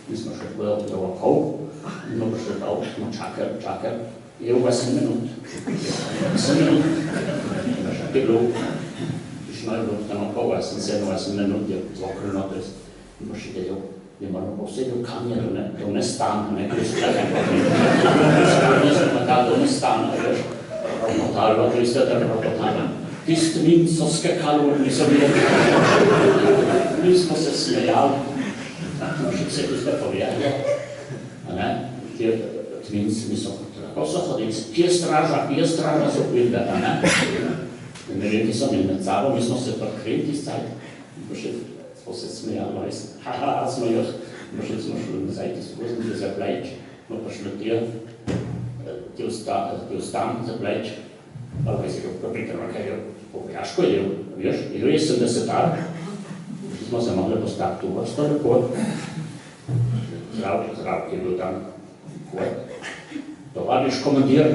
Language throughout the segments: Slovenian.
Mi smo še povedali okol, in bo še dal, smo čakali, je v 8 minut. 8 minut. Še je bilo, prišlo je bilo tam okol, 7-8 minut, je zvokril noter, in bo še delal. Je moramo posebej v kamjeru, to ne stane, ne, kaj se čakam. Nisem pa ta, to ne stane, veš, ravnotalva, to je ravnotalva. Tist min so skakali, mi smo se smejali, še se tiste povedali, ti twins mi so tako so hodili, kje je straža so pildala, ne vem, ki so mi med sabo, mi smo se prkrili tistaj, smo se smejali, haha, smo jih, smo šli nazaj, ti skozni za pleč, smo prišli ti ostan za pleč, pa kaj si ga propitrano, kaj je pogaško jedel, veš, jedel je 70-ar, smo se mogli postaviti v vrsto rekord, zdrav, ki je bil tam tovariš komandir,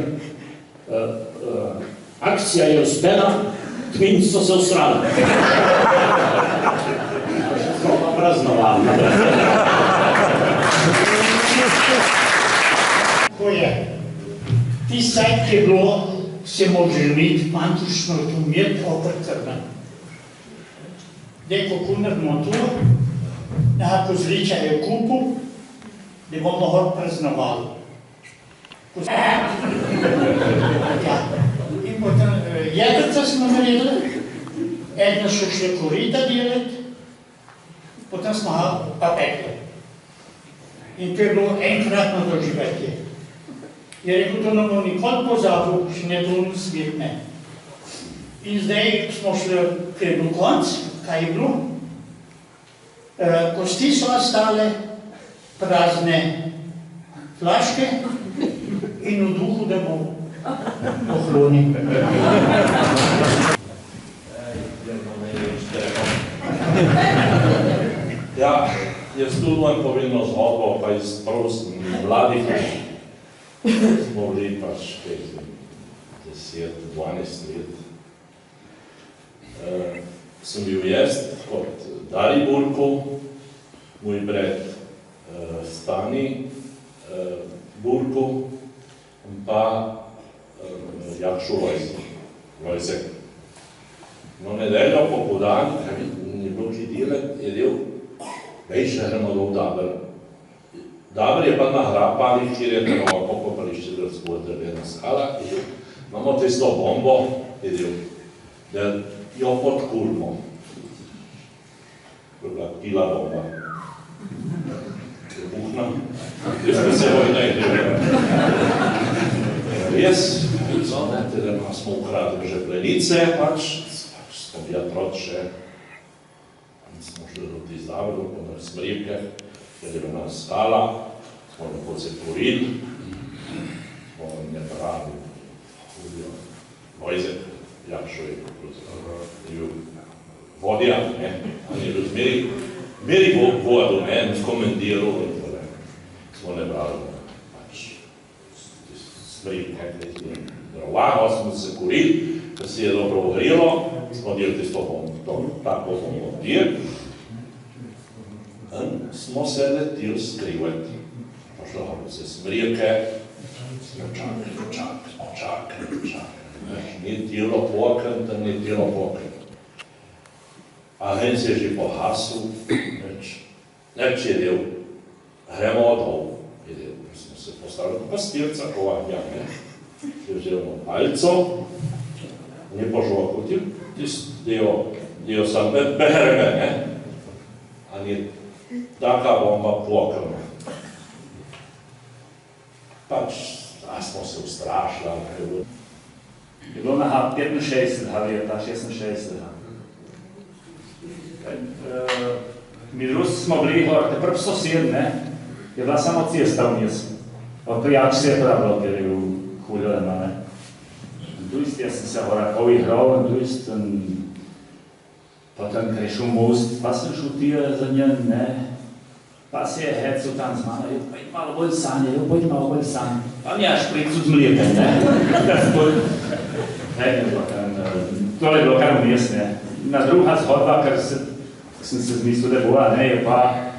akcija je uspela, twins so se ustrali. Smo pa praznovali. Ko je tisaj, ki je bilo, se može imeti fantično razumeti opet crven. Dej, kako naredimo to, nekako zliča je v kupu, da bomo lahko praznovali. In potem jedrca smo naredili, eno so šli korita delati, potem smo pa pekli. In to je bilo enkratno doživetje. Je rekel, to ne bo nikoli pozabil, še ne to svet ne. In zdaj smo šli, ker je bil konc, kaj je bilo? Kosti so ostale, prazne flaške in v duhu, da bo ohlonil. Ja, jaz tu imam povedno zgodbo, pa iz mladih smo bili pač 10-12 let. Sem bil jaz kot Dari Burko, moj brat Stani Burko in pa Jakšo Vojsek. No, nedeljo popoldan, ni bilo ki delati, je del, veš, gremo dol Daber. Daber je pa na Hrapali, kjer je tako popopališče Gradsko drvena skala, imamo tisto bombo, je del, da jo podkurimo. To je bila pila bomba. Buhna, tisto se vojna je del. Res, da smo ukradli že plenice, pač smo bili otroče, smo šli do ti Zavedu, po nas Smrjevke, kjer je bila skala, smo lahko se kurili, smo ne pravi, Vojzek, Jakšo je bil vodja, on je bil zmeri vodu, v komandiru, smo ne brali, pač Smrjevke, drva, smo se kurili, da se je dobro ogrelo, smo delali tisto tako bombo dir, in smo se letili skrivati. Pošlo se Smrjevke, čakali. Ni telo pokrnt, ni telo pokrnt. A hen se je že pohasil, neč je del, gremo dol, je del, smo se postavili po pastirca, kovanja, je vzelo palco, ni požokutil, dio sam bereme, a ni taka bomba pokrna. Pač, a smo se ustrašili, je bilo na 65, ali je ta 66. Mi drugi smo bili, te prvi sosed, je bila samo cesta vniz. Prijač se je pravilo, ker je bil huljena, Dujst, jaz sem se horakov igral, Dujst, potem ker je šel most, pa sem šel tira za njen, pa se je hecel tam z mano, pojď malo bolj sanje, pa mi je špricu z mlekem, Tole je bilo kar vmes, Na druga zhodba, ker sem se zmislil, da bova, je pa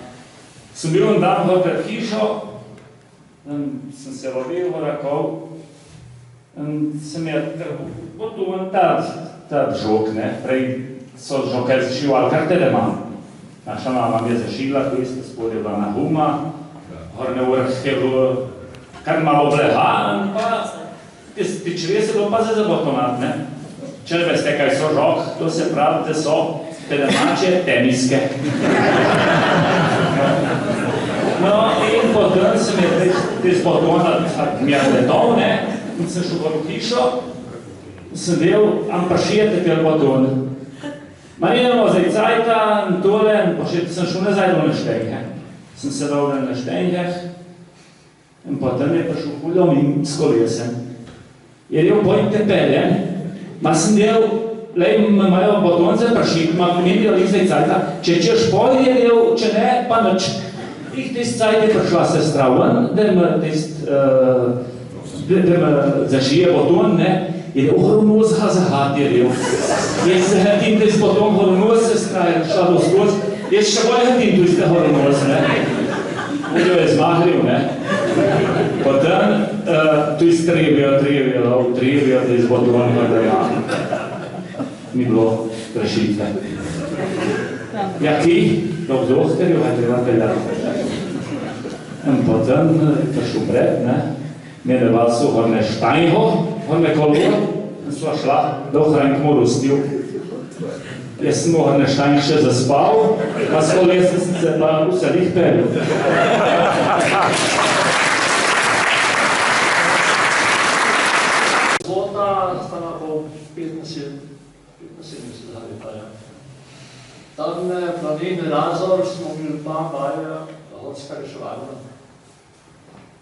Sem bil en dan pred hišo, sem se lovil v rakov, sem je gotovo ta žok, ne, prej so žoke zašivali kar telemam. Naša mama mi je zašila, ko isto spod je bila nahuma, horne vrh je bilo kar malo bleha, pa ti črese bilo pa za zabotonat, ne. Če ne veste, kaj so žok, to se pravi, da so telemače teniske. No, in potem sem je te zbotonat, mi je letov, ne, in sem šel v hišo, sem del, pa šijete tel boton. Ma idemo zdaj cajta, in tole, pa še sem šel nazaj do Neštenjhe. Sem se dal na Neštenjheh, in potem je prišel Huljomin s kolesem. Jer je v pojte peljen, ma sem del, lej, imajo botonce prašit, ma pomenijo zdaj cajta, če češ poj je del, če ne, pa nič. Ih tist cajt je prišla sestra ven, da me zašije boton, ne, in horonoz ga zahati je del. Jaz se hatim tist boton horonoz sestra je šla do skoz, jaz še bolj hatim tiste horonoz, ne. Uljo je zmahril, ne. Potem tist trebijo tist boton, da ja, ni bilo rešitve. Ja, ki? Do doktorju ga treba peljati. In potem prišel pred, ne, medevali so horne Štajnho, horne kolor, in sva šla do Hrank Morustil. Jaz sem horne Štajnh še zaspal, pa s kolesem sem se pa vselih pelil. Zlota stala po 15 leta. Tam planine Razor smo bili pa baje horska reševalna.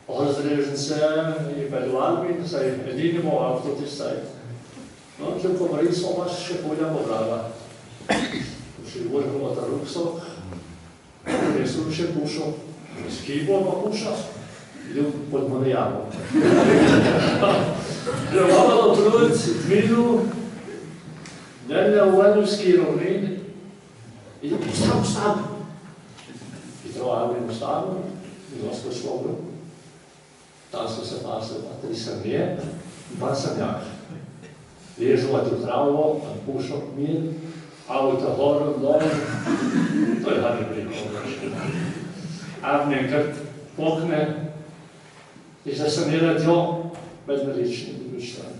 Razrežnice i peljvalbi, saj edinimo avto tist sajt. No, če pomari smo vas še polja pobrala. Še vrhamo ta ruksok, resu še pušo, skibo pa puša, idem pod Monejamo. Prevalo trud, tmilu, nelja v Venevski rovnini, idem ustav. I trovali ustavu, in osko šlobro. Tam smo se pasli pa 3 srnje, 2 srnjaka. Vežovati v travo, pušo mir, avto horo, dole, to je hadi preko. Avne enkrat pokne i zasanirati jo medmerični drugi strani.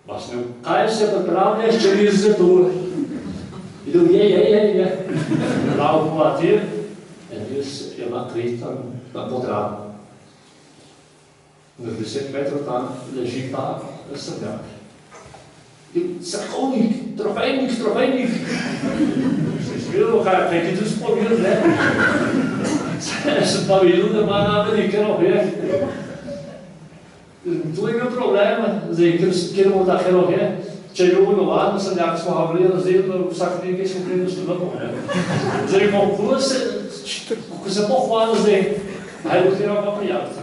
Vasne, kaj se pripravljaš, če ni zzetur? Idu, je. Prav kvatir, in jaz je nakritan na podrabu. Na 10 metrov tam leži ta srnjak. In crkovnik, trofejnik. Se izgledalo, kaj ti tu spomnil, ne? Sem pa videl, da ima name neke rohe. Tu je bil problem, zdaj, ker bomo take rohe, če je bil novan, srnjak smo ga bili razdelili, vsak nekaj smo gledali s tebako, ne? Zdaj, ko se pohvalil zdaj, aj bo treba pa prijaviti,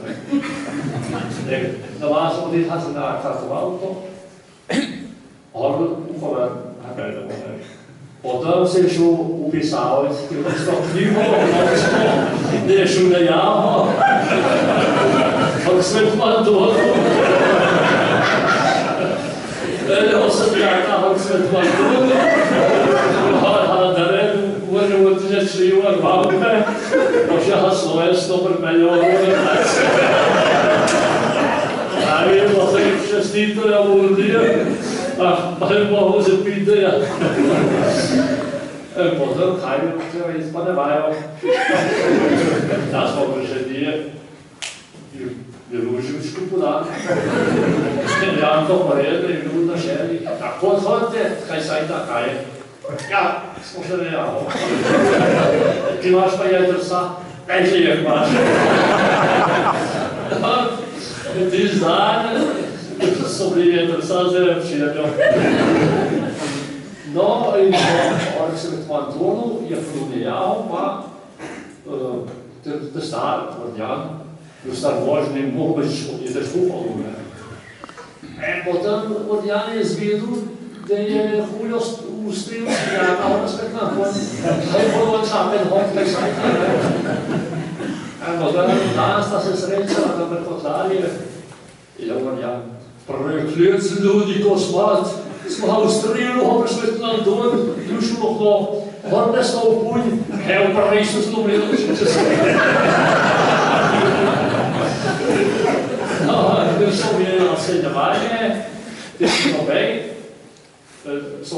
ne? Da vas ovdje sam na kartoval to, ali uhovar, kaj da bo, ne? Potem se je šel upisavati, ker pa sto knjigo, da je šel na jamo, pa svet Mantonu. Vedel sem jaka, pa svet Mantonu, da redu, uvrnil v tže šliva glavne, pa še ga slovenstvo pripeljal v Vrnac. A vidimo se jim čestitelja v Urdija, pa je Bohu zapitaja. Potem, kaj bi treba izpanevajo. Da smo prišedije, je Luživičku podan. Janko porede in bil na šeli. Tako odhodite, kaj saj takaj. Ja, smo še nejavo. Ti imaš pa jedrsa, kaj klijek imaš. Ti zdanje, so bili jedrsa zelo přijedno. No, in on se v Antonu je flunijal, pa te star Vrnjan, bil star možni, mogo biti je težko palune. Potem Vrnjan je zvedel, da je Huljo uspel sprijaka, ona spet na kon. Kaj bo čapen hod, kaj sajte, danes sta se srečala na Mrkotlarje. Ja, verjam. Prekliec ljudi, ko smo Avstrijo, obresvetili dol, dušilo hlo, vrne smo v punj, evo prvi so zlomili, če se no, ker so bili nasledovanje, te sinobej, so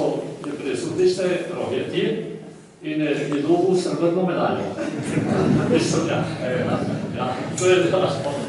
prisutnište rohjeti in je dobil srebrno medaljo. Mislim, ja, to je dela spomno.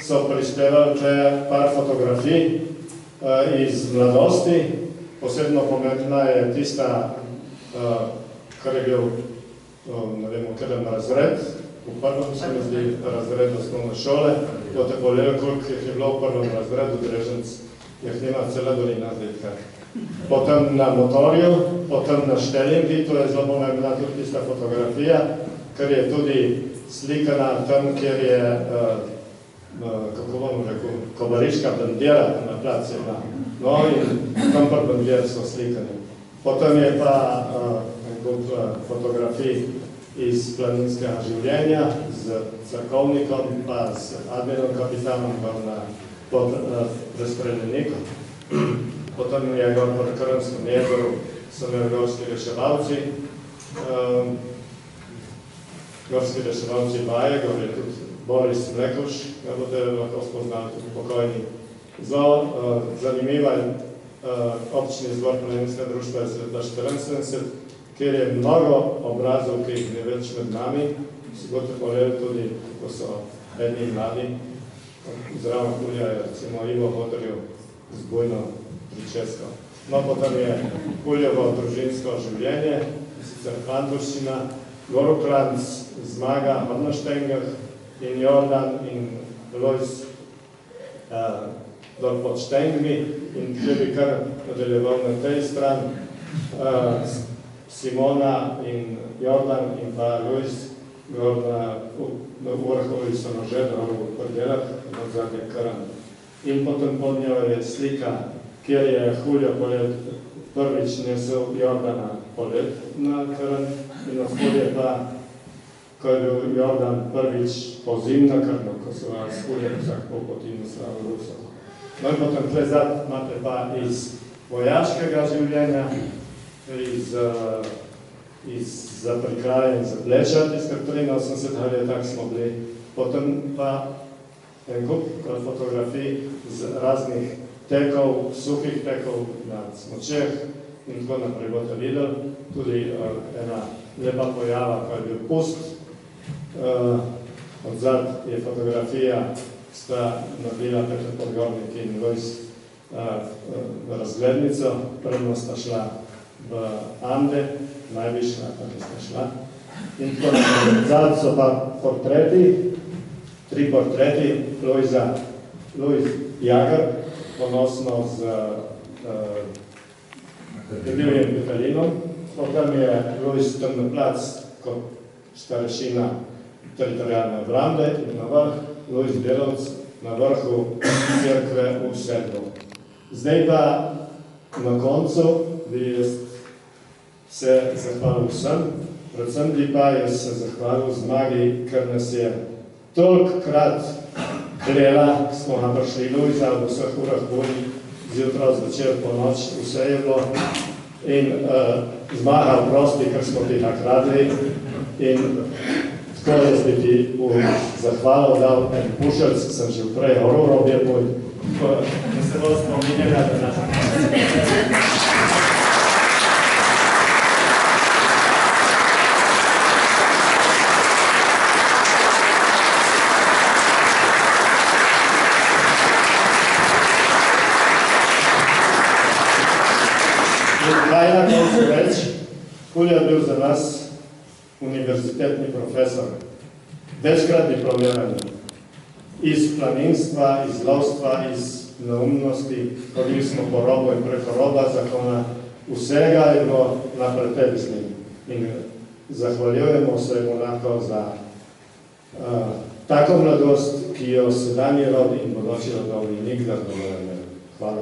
So prispevali tle par fotografij iz mladosti. Posebno pomembna je tista, kar je bil, ne vem, katerem razred, v prvem se mi zdi razred osnovne šole, boste pogledali, koliko jih je bilo v prvem razredu, Dreženc, jih nima cela dolina zdaj. Potem na motorju, potem na štelingi, to je zelo pomembna tudi tista fotografija, ker je tudi slikana tam, kjer je kako bom rekel, kobariška bandera na placu ima. No in tam pa bandere so slikane. Potem je pa fotografij iz planinskega življenja z crkovnikom, pa z admirom kapitanom pod razpredeljnikom. Potem je gor pod Krmskem jezeru, so imeli gorski reševalci. Gorski reševalci Baje, gor je tudi Boris Mlekuš, ga boste lahko spoznali, tudi pokojni. Zelo zanimiva je občni zbor planinskega društva je leta 1974, kjer je mnogo obrazov, ki jih ne več med nami. Si boste pogledali tudi, kako so edni mladi. Zraven Kulja je recimo Ivo Hodorjev z bujno pričesko. No, potem je Kuljevo družinsko življenje, sicer Klandurščina, Gorokranc, Zmaga, Hornoštengah in Jordan in Lojz dol pod Štengmi in če bi kar nadaljeval na tej strani, Simona in Jordan in pa Lojz gor na vrhovi so nože, gor v predelah, na zadnje Karan. In potem pod njo je slika, kjer je Julio Polet prvič nesel Jordana Polet na Karan in na spodje pa, ko je bil Jordan prvič pozim na Krnu, ko so vas Julio vsak pol poti nesel v Ruso. No in potem tle zad imate pa iz vojaškega življenja, iz za prikraje in za pleča, tiskar 83 tak smo bili. Potem pa en kup fotografij z raznih tekov, suhih tekov na smočeh in tako naprej boste videli. Tudi ena lepa pojava, ko je bil pust. Odzad je fotografija, sta nabila Peter Podgornik in Lojz razglednico. Prvno sta šla v Ande, najvišja pa nista šla. In tako naprej. Odzad so pa portreti, 3 portreti Lojza, Lojz Jager, ponosno z divjim petalinom. Potem je Lojz Trnoplac kot starešina teritorijalne obrambe in na vrh Lojz Delavc na vrhu cerkve v Sedlu. Zdaj pa na koncu bi jaz se zahvalil vsem, predvsem bi pa jaz se zahvalil Zmagi, ker nas je tolikokrat klela, smo ga prišli Lojza v vseh urah bolj, zjutraj, zvečer, po noč, vse je bilo. In Zmaga oprosti, ker smo ti nakradli. In tako jaz bi ti v zahvalo dal en pušelc, sem že prej horor obje poj, da se bolj spominjala, da nas kaj na koncu reč, Julio je bil za nas univerzitetni profesor, večkrat diplomirani, iz planinstva, iz lovstva, iz neumnosti, hodili smo po robu in preko roba zakona, vsega je bilo napletebi z njim. In zahvaljujemo se mu lahko za tako mladost, ki jo sedanji rod in bodoči rodovi nikdar ne bodo imeli. Hvala.